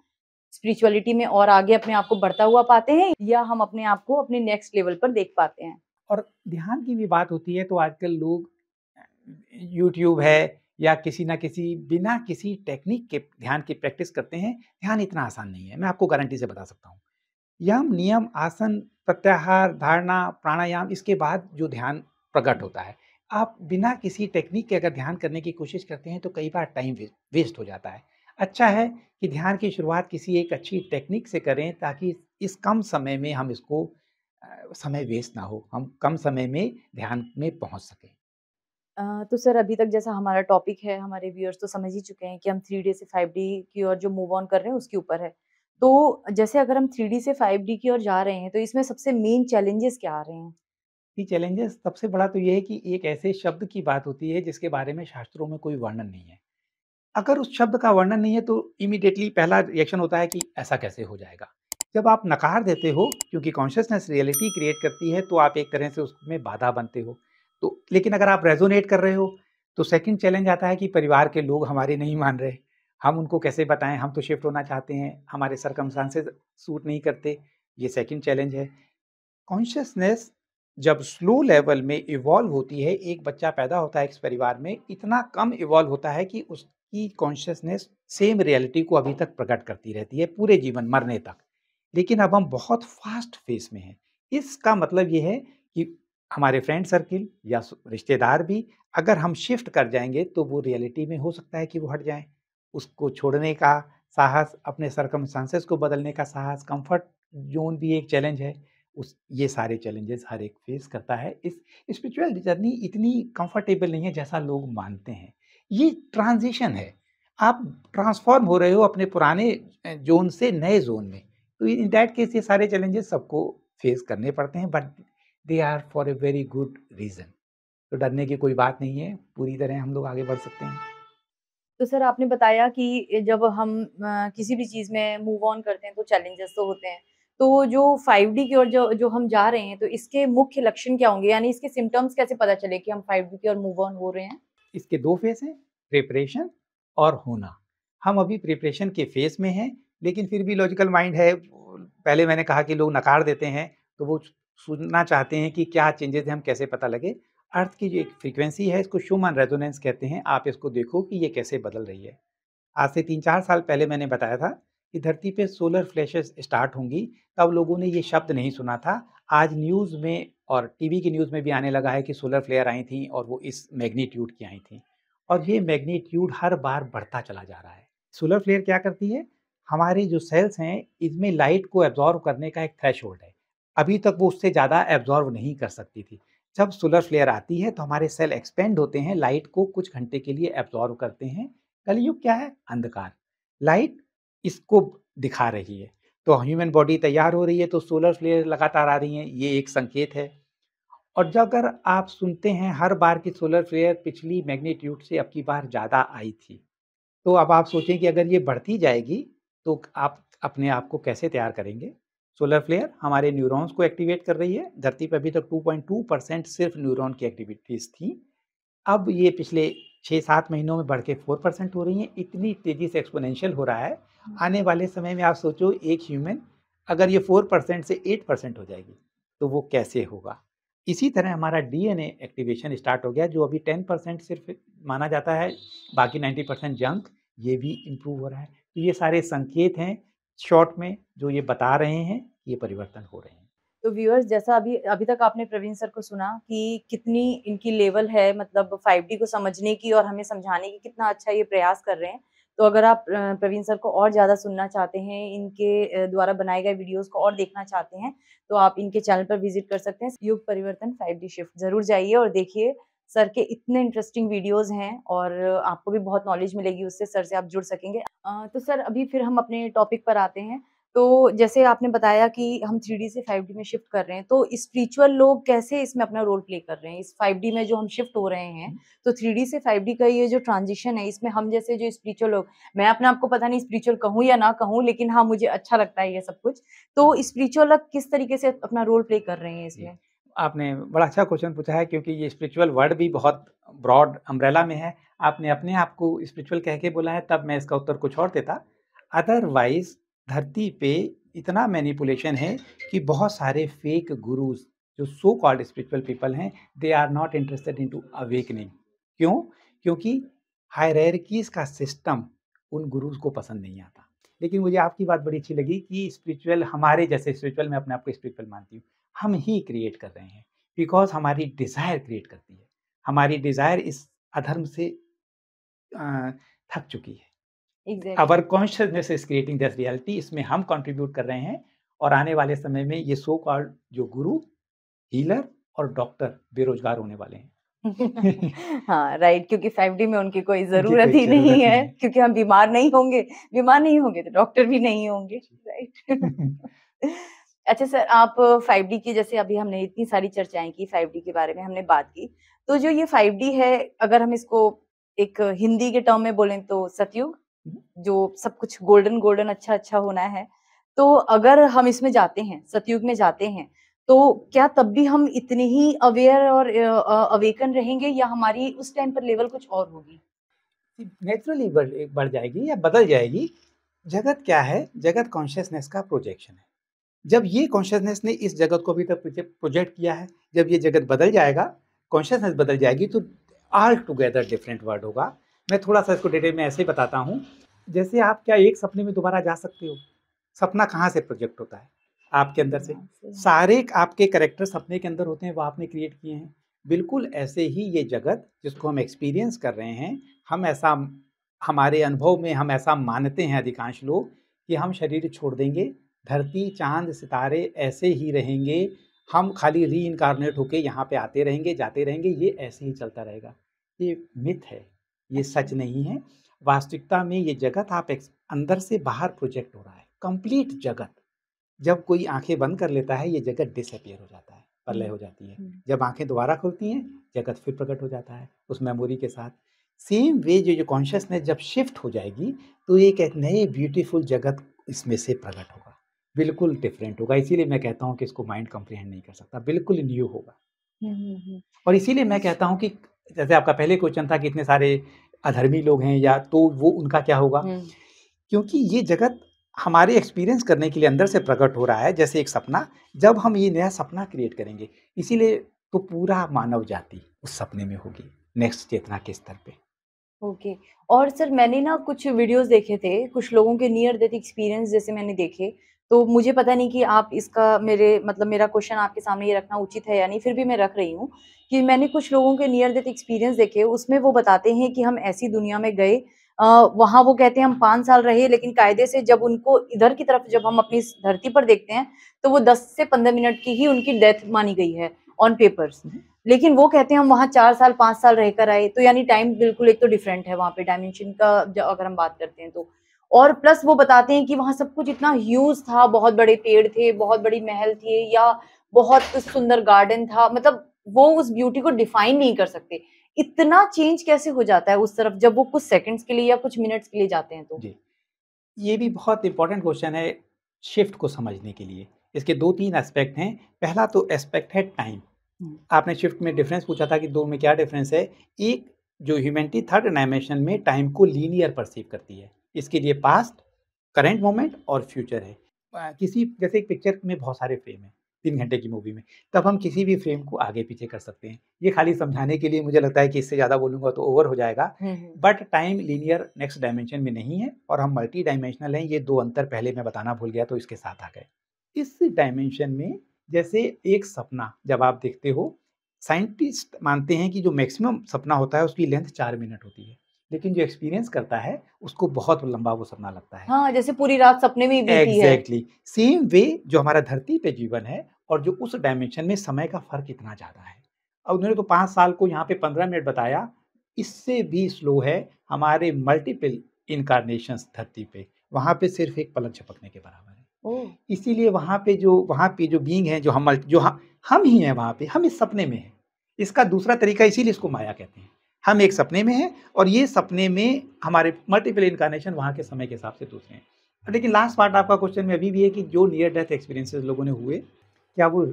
A: स्पिरिचुअलिटी में और आगे अपने आप को बढ़ता हुआ पाते हैं या हम अपने आप को अपने नेक्स्ट लेवल पर देख पाते हैं।
B: और ध्यान की भी बात होती है तो आजकल लोग यूट्यूब है या किसी ना किसी बिना किसी टेक्निक के ध्यान की प्रैक्टिस करते हैं। ध्यान इतना आसान नहीं है, मैं आपको गारंटी से बता सकता हूँ। यम, नियम, आसन, प्रत्याहार, धारणा, प्राणायाम, इसके बाद जो ध्यान प्रकट होता है। आप बिना किसी टेक्निक के अगर ध्यान करने की कोशिश करते हैं तो कई बार टाइम वेस्ट हो जाता है। अच्छा है कि ध्यान की शुरुआत किसी एक अच्छी टेक्निक से करें ताकि इस कम समय में हम इसको समय वेस्ट ना हो, हम कम समय में ध्यान में पहुँच सकें।
A: तो सर अभी तक जैसा हमारा टॉपिक है, हमारे व्यूअर्स तो समझ ही चुके हैं कि हम 3D से 5D की ओर जो मूव ऑन कर रहे हैं उसके ऊपर है। तो जैसे अगर हम 3D से 5D की ओर जा रहे हैं, तो इसमें सबसे मेन चैलेंजेस क्या आ रहे हैं?
B: ये चैलेंजेस सबसे बड़ा तो ये है कि एक ऐसे शब्द की बात होती है जिसके बारे में शास्त्रों में कोई वर्णन नहीं है। अगर उस शब्द का वर्णन नहीं है तो इमीडिएटली पहला रिएक्शन होता है कि ऐसा कैसे हो जाएगा? जब आप नकार देते हो, क्योंकि कॉन्शसनेस रियलिटी क्रिएट करती है, तो आप एक तरह से उसमें बाधा बनते हो। तो लेकिन अगर आप रेज़ोनेट कर रहे हो, तो सेकंड चैलेंज आता है कि परिवार के लोग हमारी नहीं मान रहे। हम उनको कैसे बताएँ, हम तो शिफ्ट होना चाहते हैं, हमारे सर्कमस्टेंसेस सूट नहीं करते, ये सेकंड चैलेंज है। कॉन्शसनेस जब स्लो लेवल में इवॉल्व होती है, एक बच्चा पैदा होता है इस परिवार में, इतना कम इवॉल्व होता है कि उसकी कॉन्शसनेस सेम रियलिटी को अभी तक प्रकट करती रहती है पूरे जीवन मरने तक। लेकिन अब हम बहुत फास्ट फेस में हैं। इसका मतलब ये है कि हमारे फ्रेंड सर्किल या रिश्तेदार भी अगर हम शिफ्ट कर जाएंगे तो वो रियलिटी में हो सकता है कि वो हट जाएं। उसको छोड़ने का साहस, अपने सर्कमस्टांसेस को बदलने का साहस, कंफर्ट जोन भी एक चैलेंज है। उस ये सारे चैलेंजेस हर एक फेस करता है। इस स्पिरिचुअल जर्नी इतनी कंफर्टेबल नहीं है जैसा लोग मानते हैं। ये ट्रांजिशन है। आप ट्रांसफॉर्म हो रहे हो अपने पुराने ज़ोन से नए ज़ोन में। तो इन दैट केस ये सारे चैलेंजेस सबको फेस करने पड़ते हैं, but they are for a very good reason. तो डरने की कोई बात नहीं है, पूरी तरह हम लोग आगे बढ़ सकते हैं।
A: तो सर आपने बताया कि जब हम किसी भी चीज़ में मूव ऑन करते हैं तो चैलेंजेस तो होते हैं। तो जो 5D की ओर जो जो हम जा रहे हैं तो इसके मुख्य लक्षण क्या होंगे? यानी इसके सिम्पटम्स कैसे पता चले कि हम 5D की ओर मूव ऑन हो रहे हैं?
B: इसके 2 फेज़ हैं, प्रिपरेशन और होना। हम अभी प्रिपरेशन के फेज़ में हैं, लेकिन फिर भी लॉजिकल माइंड है। पहले मैंने कहा कि लोग नकार देते हैं, तो वो सुनना चाहते हैं कि क्या चेंजेज़ हैं, हम कैसे पता लगे। अर्थ की जो एक फ्रीक्वेंसी है, इसको शूमन रेजोनेंस कहते हैं। आप इसको देखो कि ये कैसे बदल रही है। आज से 3-4 साल पहले मैंने बताया था कि धरती पे सोलर फ्लैशेस स्टार्ट होंगी, तब लोगों ने ये शब्द नहीं सुना था। आज न्यूज़ में और टीवी की न्यूज़ में भी आने लगा है कि सोलर फ्लेयर आई थी और वो इस मैग्नीट्यूड की आई थी, और ये मैग्नीट्यूड हर बार बढ़ता चला जा रहा है। सोलर फ्लेयर क्या करती है? हमारी जो सेल्स हैं, इसमें लाइट को एब्ज़ॉर्ब करने का एक थ्रेशोल्ड है। अभी तक वो उससे ज़्यादा एब्ज़ॉर्ब नहीं कर सकती थी। जब सोलर फ्लेयर आती है तो हमारे सेल एक्सपेंड होते हैं, लाइट को कुछ घंटे के लिए एब्जॉर्ब करते हैं। कलयुग क्या है? अंधकार। लाइट इसको दिखा रही है, तो ह्यूमन बॉडी तैयार हो रही है, तो सोलर फ्लेयर लगातार आ रही हैं, ये एक संकेत है। और जब अगर आप सुनते हैं हर बार की सोलर फ्लेयर पिछली मैग्नीट्यूड से अब की बार ज़्यादा आई थी, तो अब आप सोचें कि अगर ये बढ़ती जाएगी, तो आप अपने आप को कैसे तैयार करेंगे? सोलर फ्लेयर हमारे न्यूरॉन्स को एक्टिवेट कर रही है। धरती पे अभी तक 2.2% सिर्फ न्यूरॉन की एक्टिविटीज़ थी। अब ये पिछले 6-7 महीनों में बढ़ के 4% हो रही हैं। इतनी तेज़ी से एक्स्पोनेंशियल हो रहा है। आने वाले समय में आप सोचो एक ह्यूमन अगर ये 4% से 8% हो जाएगी, तो वो कैसे होगा? इसी तरह हमारा डीएनए एक्टिवेशन स्टार्ट हो गया, जो अभी 10% सिर्फ माना जाता है, बाकी 90% जंक, ये भी इम्प्रूव हो रहा है। तो ये सारे संकेत हैं शॉर्ट में जो ये बता रहे हैं, ये परिवर्तन हो रहे हैं।
A: तो व्यूअर्स, जैसा अभी अभी तक आपने प्रवीण सर को सुना कि कितनी इनकी लेवल है, मतलब 5D को समझने की और हमें समझाने की कितना अच्छा ये प्रयास कर रहे हैं। तो अगर आप प्रवीण सर को और ज़्यादा सुनना चाहते हैं, इनके द्वारा बनाए गए वीडियोज़ को और देखना चाहते हैं, तो आप इनके चैनल पर विज़िट कर सकते हैं। युग परिवर्तन 5D शिफ्ट ज़रूर जाइए और देखिए, सर के इतने इंटरेस्टिंग वीडियोज़ हैं और आपको भी बहुत नॉलेज मिलेगी उससे, सर से आप जुड़ सकेंगे। तो सर, अभी फिर हम अपने टॉपिक पर आते हैं। तो जैसे आपने बताया कि हम 3D से 5D में शिफ्ट कर रहे हैं, तो स्पिरिचुअल लोग कैसे इसमें अपना रोल प्ले कर रहे हैं? इस 5D में जो हम शिफ्ट हो रहे हैं, तो 3D से 5D का ये जो ट्रांजिशन है, इसमें हम जैसे जो स्पिरिचुअल लोग, मैं अपने आप को पता नहीं स्पिरिचुअल कहूँ या ना कहूँ, लेकिन हाँ, मुझे अच्छा लगता है ये सब कुछ। तो स्पिरिचुअल लोग किस तरीके से अपना रोल प्ले कर रहे हैं
B: जी,
A: इसमें?
B: आपने बड़ा अच्छा क्वेश्चन पूछा है क्योंकि ये स्पिरिचुअल वर्ड भी बहुत ब्रॉड अम्ब्रेला में है। आपने अपने आप को स्पिरिचुअल कह के बोला है, तब मैं इसका उत्तर कुछ और देता। अदरवाइज़ धरती पे इतना मैनिपुलेशन है कि बहुत सारे फेक गुरुज़ जो सो कॉल्ड स्पिरिचुअल पीपल हैं, they are not interested into awakening. क्यों? क्योंकि हायरार्कीज़ का सिस्टम उन गुरुज़ को पसंद नहीं आता। लेकिन मुझे आपकी बात बड़ी अच्छी लगी कि स्पिरिचुअल हमारे जैसे स्पिरिचुअल, मैं अपने आप को स्पिरिचुअल मानती हूँ। हम ही क्रिएट कर रहे हैं, बिकॉज़ हमारी डिज़ायर क्रिएट करती है। हमारी डिज़ायर इस अधर्म से अ, थक चुकी है।
A: Exactly.
B: Our consciousness is creating this reality, इसमें हम कंट्रीब्यूट कर रहे हैं और आने वाले समय में ये सो कॉल्ड जो गुरु, हीलर और डॉक्टर बेरोज़गार होने वाले हैं।
A: हाँ, राइट, क्योंकि 5D में उनकी कोई
B: उनकी
A: ज़रूरत
B: कोई
A: ही नहीं
B: ज़रूरत
A: है,
B: नहीं है।
A: क्योंकि हम बीमार नहीं होंगे तो डॉक्टर भी नहीं होंगे, राइट? अच्छा सर, आप 5D की, जैसे अभी हमने इतनी सारी चर्चाएँ की 5D के बारे में हमने बात की, तो जो ये 5D है, अगर हम इसको एक हिंदी के टर्म में बोलें तो सतयुग, जो सब कुछ गोल्डन-गोल्डन अच्छा-अच्छा होना है। तो अगर हम इसमें जाते हैं, सतयुग में जाते हैं, तो क्या तब भी हम इतने ही अवेयर और अवेकन रहेंगे या हमारी उस टाइम पर लेवल कुछ और होगी?
B: नेचुरली बढ़ जाएगी या बदल जाएगी। जगत क्या है? जगत कॉन्शसनेस का प्रोजेक्शन है। जब ये कॉन्शसनेस ने इस जगत को अभी तक प्रोजेक्ट किया है, जब ये जगत बदल जाएगा, कॉन्शसनेस बदल जाएगी, तो ऑल टुगेदर डिफरेंट वर्ल्ड होगा। मैं थोड़ा-सा इसको डिटेल में ऐसे ही बताता हूँ। जैसे आप क्या एक सपने में दोबारा जा सकते हो? सपना कहाँ से प्रोजेक्ट होता है? आपके अंदर से।
A: दिमाग से, हाँ।
B: सारे आपके कैरेक्टर सपने के अंदर होते हैं, वो आपने क्रिएट किए हैं। बिल्कुल ऐसे ही ये जगत जिसको हम एक्सपीरियंस कर रहे हैं, हम ऐसा हमारे अनुभव में हम ऐसा मानते हैं अधिकांश लोग कि हम शरीर छोड़ देंगे, धरती, चाँद, सितारे ऐसे ही रहेंगे, हम खाली रीइन्कार्नेट होके यहाँ पे आते रहेंगे, जाते रहेंगे, ये ऐसे ही चलता रहेगा। ये मिथ है, ये
A: अच्छा।
B: सच नहीं है। वास्तविकता में ये जगत आप अंदर से बाहर प्रोजेक्ट हो रहा है, कंप्लीट जगत। जब कोई आँखें बंद कर लेता है, ये जगत डिसअपीयर हो जाता है, प्रलय
A: हुँ,
B: हो जाती है।
A: हुँ।
B: जब आँखें दोबारा खुलती हैं, जगत फिर प्रकट हो जाता है, उस मेमोरी के साथ। सेम वे जो कॉन्शसनेस जब शिफ्ट हो जाएगी, तो एक नए ब्यूटीफुल जगत इसमें से प्रकट होगा। बिल्कुल डिफरेंट होगा, इसीलिए मैं कहता हूँ कि इसको माइंड कम्प्रिहेंड नहीं कर सकता, बिल्कुल न्यू होगा।
A: हुँ, हुँ, हुँ।
B: और इसीलिए मैं कहता
A: अच्छा।
B: हूँ कि जैसे आपका पहले क्वेश्चन था कि इतने सारे अधर्मी लोग हैं या तो वो उनका क्या होगा?
A: हुँ।
B: क्योंकि ये जगत हमारे एक्सपीरियंस करने के लिए अंदर से प्रकट हो रहा है, जैसे एक सपना। जब हम ये नया सपना क्रिएट करेंगे, इसीलिए तो पूरा मानव जाति उस सपने में होगी, नेक्स्ट चेतना के स्तर पे।
A: ओके। और सर, मैंने ना कुछ वीडियोस देखे थे, कुछ लोगों के नियर डेथ एक्सपीरियंस जैसे मैंने देखे, तो मुझे पता नहीं कि आप इसका मेरा क्वेश्चन आपके सामने ये रखना उचित है या नहीं, फिर भी मैं रख रही हूँ कि मैंने कुछ लोगों के नियर डेथ एक्सपीरियंस देखे, उसमें वो बताते हैं कि हम ऐसी दुनिया में गए, वहाँ वो कहते हैं हम 5 साल रहे, लेकिन कायदे से जब उनको इधर की तरफ जब हम अपनी इस धरती पर देखते हैं, तो वो 10 से 15 मिनट की ही उनकी डेथ मानी गई है। ऑन पेपर्स, लेकिन वो कहते हैं हम वहाँ 4 साल 5 साल रहकर आए, तो यानी टाइम बिल्कुल एक तो डिफरेंट है वहाँ पे डायमेंशन का अगर हम बात करते हैं तो। और प्लस वो बताते हैं कि वहाँ सब कुछ इतना ह्यूज था, बहुत बड़े पेड़ थे, बहुत बड़ी महल थे, या बहुत सुंदर गार्डन था, मतलब वो उस ब्यूटी को डिफाइन नहीं कर सकते। इतना चेंज कैसे हो जाता है उस तरफ जब वो कुछ सेकंड्स के लिए या कुछ मिनट्स के लिए जाते हैं तो?
B: जी, ये भी बहुत इंपॉर्टेंट क्वेश्चन है शिफ्ट को समझने के लिए। इसके 2-3 एस्पेक्ट हैं। पहला तो एस्पेक्ट है टाइम। आपने शिफ्ट में डिफरेंस पूछा था कि 2 में क्या डिफरेंस है? एक जो ह्यूमैनिटी थर्ड डायमेंशन में टाइम को लीनियर परसीव करती है। इसके लिए पास्ट, करंट मोमेंट और फ्यूचर है। किसी जैसे एक पिक्चर में बहुत सारे फ्रेम हैं, 3 घंटे की मूवी में, तब हम किसी भी फ्रेम को आगे-पीछे कर सकते हैं। ये खाली समझाने के लिए, मुझे लगता है कि इससे ज़्यादा बोलूँगा तो ओवर हो जाएगा। But time linear next dimension में नहीं है और हम मल्टी डायमेंशनल हैं। ये 2 अंतर पहले मैं बताना भूल गया तो इसके साथ आ गए। इस डायमेंशन में जैसे एक सपना जब आप देखते हो, साइंटिस्ट मानते हैं कि जो मैक्सिमम सपना होता है उसकी लेंथ 4 मिनट होती है। लेकिन जो एक्सपीरियंस करता है उसको बहुत लंबा वो सपना लगता है।
A: हाँ, जैसे पूरी रात सपने में ही बीती है।
B: एग्ज़ैक्टली सेम वे जो हमारा धरती पे जीवन है और जो उस डायमेंशन में समय का फ़र्क इतना ज़्यादा है। अब उन्होंने तो 5 साल को यहाँ पे 15 मिनट बताया, इससे भी स्लो है हमारे मल्टीपल इन्कार्नेशंस धरती पे। वहाँ पे सिर्फ़ एक पलक झपकने के बराबर है।
A: ओह!
B: इसीलिए वहाँ पे जो बीइंग है, जो हम ही हैं वहाँ पे, हम इस सपने में हैं। इसका दूसरा तरीका इसीलिए इसको माया कहते हैं। हम एक सपने में हैं और ये सपने में हमारे मल्टीपल इन्कार्नेशन वहाँ के समय के हिसाब से दूसरे हैं। लेकिन लास्ट पार्ट आपका क्वेश्चन में अभी भी है कि जो नियर डेथ एक्सपीरियंसेस लोगों ने हुए, क्या वो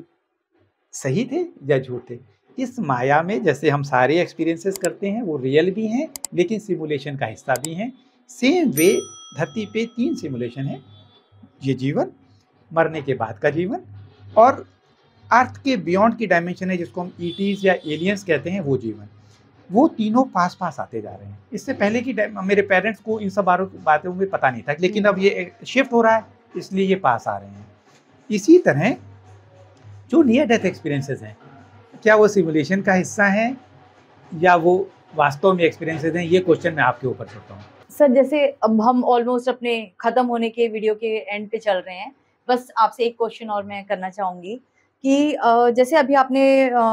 B: सही थे या झूठ थे? इस माया में जैसे हम सारे एक्सपीरियंसेस करते हैं, वो रियल भी हैं, लेकिन सिमुलेशन का हिस्सा भी हैं। सेम वे धरती पे 3 सिमुलेशन हैं, ये जीवन, मरने के बाद का जीवन और अर्थ के बियॉन्ड की डायमेंशन है जिसको हम ईटीज़ या एलियंस कहते हैं, वो जीवन। वो तीनों पास-पास आते जा रहे हैं। इससे पहले की मेरे पेरेंट्स को इन सब बातों में पता नहीं था, लेकिन अब ये शिफ्ट हो रहा है, इसलिए ये पास आ रहे हैं। इसी तरह जो नियर डेथ एक्सपीरियंसेस हैं, क्या वो सिमुलेशन का हिस्सा हैं या वो वास्तव में एक्सपीरियंसेस हैं? ये क्वेश्चन मैं आपके ऊपर छोड़ता हूँ।
A: सर, जैसे अब हम ऑलमोस्ट अपने खत्म होने के वीडियो के एंड पे चल रहे हैं। बस आपसे एक क्वेश्चन और मैं करना चाहूंगी कि जैसे अभी आपने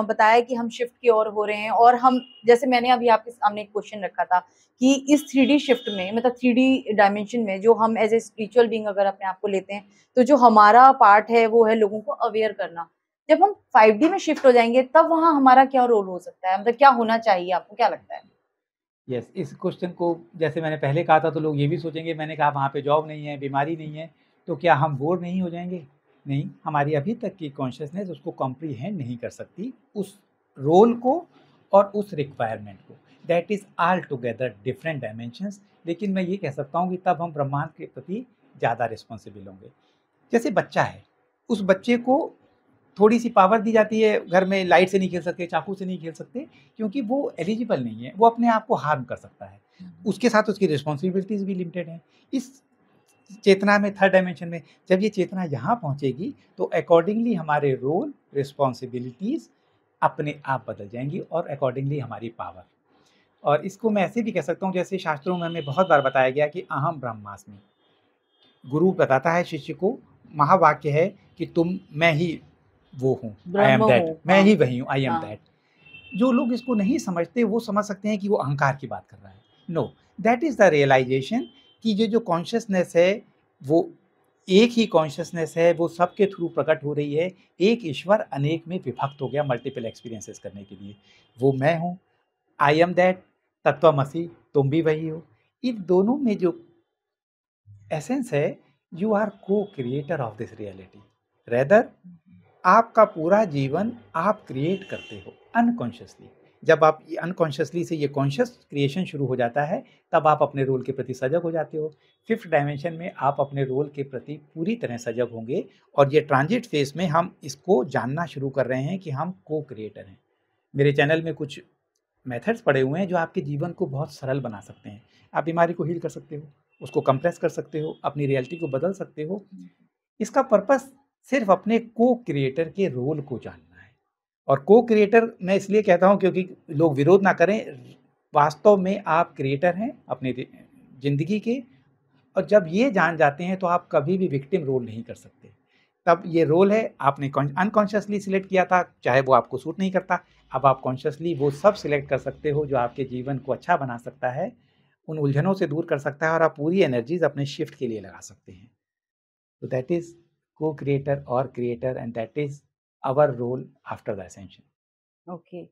A: बताया कि हम शिफ्ट की ओर हो रहे हैं, और हम, जैसे मैंने अभी आपके सामने एक क्वेश्चन रखा था कि इस 3D शिफ्ट में, मतलब 3D डायमेंशन में, जो हम एज ए स्पिरिचुअल बीइंग अगर अपने आप को लेते हैं, तो जो हमारा पार्ट है वो है लोगों को अवेयर करना। जब हम 5D में शिफ्ट हो जाएंगे तब वहां हमारा क्या रोल हो सकता है, मतलब क्या होना चाहिए, आपको क्या लगता है?
B: यस, इस क्वेश्चन को जैसे मैंने पहले कहा था तो लोग ये भी सोचेंगे, मैंने कहा वहाँ पे जॉब नहीं है, बीमारी नहीं है, तो क्या हम बोर नहीं हो जाएँगे? नहीं, हमारी अभी तक की कॉन्शियसनेस उसको कॉम्प्रिहेंड नहीं कर सकती, उस रोल को और उस रिक्वायरमेंट को। That is all together different dimensions. लेकिन मैं ये कह सकता हूँ कि तब हम ब्रह्मांड के प्रति ज़्यादा रिस्पॉन्सिबल होंगे। जैसे बच्चा है, उस बच्चे को थोड़ी-सी पावर दी जाती है, घर में लाइट से नहीं खेल सकते, चाकू से नहीं खेल सकते, क्योंकि वो एलिजिबल नहीं है, वो अपने आप को हार्म कर सकता है। उसके साथ उसकी रिस्पॉन्सिबिलिटीज़ भी लिमिटेड हैं। इस चेतना में, थर्ड डायमेंशन में, जब ये चेतना यहाँ पहुँचेगी, तो अकॉर्डिंगली हमारे रोल, रिस्पॉन्सिबिलिटीज़ अपने आप बदल जाएँगी और अकॉर्डिंगली हमारी पावर। और इसको मैं ऐसे भी कह सकता हूँ, जैसे शास्त्रों में हमें बहुत बार बताया गया कि अहम ब्रह्मास्मि। गुरु बताता है शिष्य को, महावाक्य है कि मैं ही वो हूँ, आई
A: ब्रह्म
B: एम दैट,
A: हूँ,
B: मैं
A: हाँ।
B: ही वही हूँ, आई एम
A: हाँ।
B: दैट। जो लोग इसको नहीं समझते वो समझ सकते हैं कि वो अहंकार की बात कर रहा है। No, that is the realization कि ये जो कॉन्शियसनेस है वो एक ही कॉन्शियसनेस है, वो सबके थ्रू प्रकट हो रही है। एक ईश्वर अनेक में विभक्त हो गया मल्टीपल एक्सपीरियंसेस करने के लिए। वो मैं हूँ, आई एम दैट, तत्वमसि, तुम भी वही हो। इन दोनों में जो एसेंस है, यू आर को creator of this reality. Rather आपका पूरा जीवन आप क्रिएट करते हो अनकॉन्शियसली। जब आप ये अनकॉन्शियसली से ये कॉन्शियस क्रिएशन शुरू हो जाता है, तब आप अपने रोल के प्रति सजग हो जाते हो। फिफ्थ डायमेंशन में आप अपने रोल के प्रति पूरी तरह सजग होंगे और ये ट्रांजिट फेज में हम इसको जानना शुरू कर रहे हैं कि हम को क्रिएटर हैं। मेरे चैनल में कुछ मेथड्स पड़े हुए हैं जो आपके जीवन को बहुत सरल बना सकते हैं। आप बीमारी को हील कर सकते हो, उसको कंप्रेस कर सकते हो, अपनी रियलिटी को बदल सकते हो। इसका पर्पस सिर्फ अपने को क्रिएटर के रोल को जानना है। और को क्रिएटर मैं इसलिए कहता हूँ क्योंकि लोग विरोध ना करें, वास्तव में आप क्रिएटर हैं अपनी ज़िंदगी के। और जब ये जान जाते हैं तो आप कभी भी विक्टिम रोल नहीं कर सकते। तब ये रोल है, आपने अनकॉन्शियसली सिलेक्ट किया था, चाहे वो आपको सूट नहीं करता, अब आप कॉन्शियसली वो सब सिलेक्ट कर सकते हो जो आपके जीवन को अच्छा बना सकता है, उन उलझनों से दूर कर सकता है और आप पूरी एनर्जीज अपने शिफ्ट के लिए लगा सकते हैं। तो दैट इज को क्रिएटर और creator, and that is our role after the ascension.
A: Okay,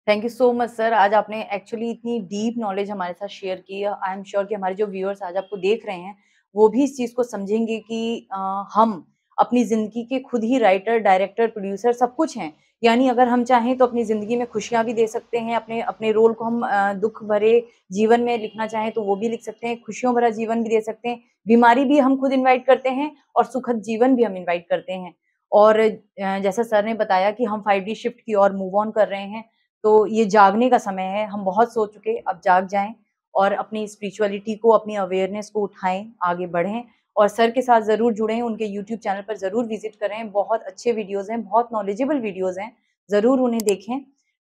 A: thank you so much sir. आज आपने एक्चुअली इतनी डीप नॉलेज हमारे साथ शेयर की है। आई एम श्योर कि हमारे जो व्यूअर्स आज आपको देख रहे हैं वो भी इस चीज़ को समझेंगे कि हम अपनी ज़िंदगी के खुद ही राइटर, डायरेक्टर, प्रोड्यूसर सब कुछ हैं। यानी अगर हम चाहें तो अपनी ज़िंदगी में खुशियाँ भी दे सकते हैं, अपने अपने रोल को हम दुख भरे जीवन में लिखना चाहें तो वो भी लिख सकते हैं, खुशियों भरा जीवन भी दे सकते हैं, बीमारी भी हम खुद इन्वाइट करते हैं और सुखद जीवन भी हम इन्वाइट करते हैं। और जैसा सर ने बताया कि हम 5D शिफ्ट की ओर मूव ऑन कर रहे हैं, तो ये जागने का समय है। हम बहुत सो चुके, अब जाग जाएँ और अपनी स्पिरिचुअलिटी को, अपनी अवेयरनेस को उठाएँ, आगे बढ़ें और सर के साथ ज़रूर जुड़ें, उनके यूट्यूब चैनल पर ज़रूर विज़िट करें। बहुत अच्छे वीडियोज़ हैं, बहुत नॉलेजेबल वीडियोज़ हैं, ज़रूर उन्हें देखें।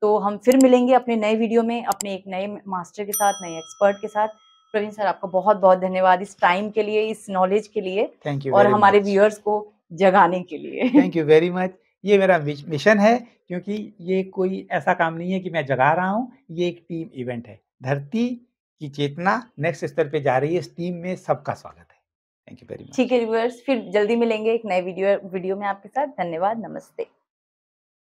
A: तो हम फिर मिलेंगे अपने नए वीडियो में, अपने एक नए मास्टर के साथ, नए एक्सपर्ट के साथ। प्रवीण सर, आपका बहुत-बहुत धन्यवाद इस टाइम के लिए, इस नॉलेज के लिए
B: थैंक यू
A: और
B: वेरी
A: हमारे
B: मच।
A: व्यूअर्स को जगाने के लिए।
B: Thank you very much. ये मेरा मिशन है, क्योंकि ये कोई ऐसा काम नहीं है कि मैं जगा रहा हूँ, ये एक टीम इवेंट है। धरती की चेतना नेक्स्ट स्तर पे जा रही है, इस टीम में सबका स्वागत है। थैंक यू वेरी
A: ठीक
B: मच।
A: है व्यूअर्स, फिर जल्दी मिलेंगे एक नए वीडियो में आपके साथ। धन्यवाद, नमस्ते।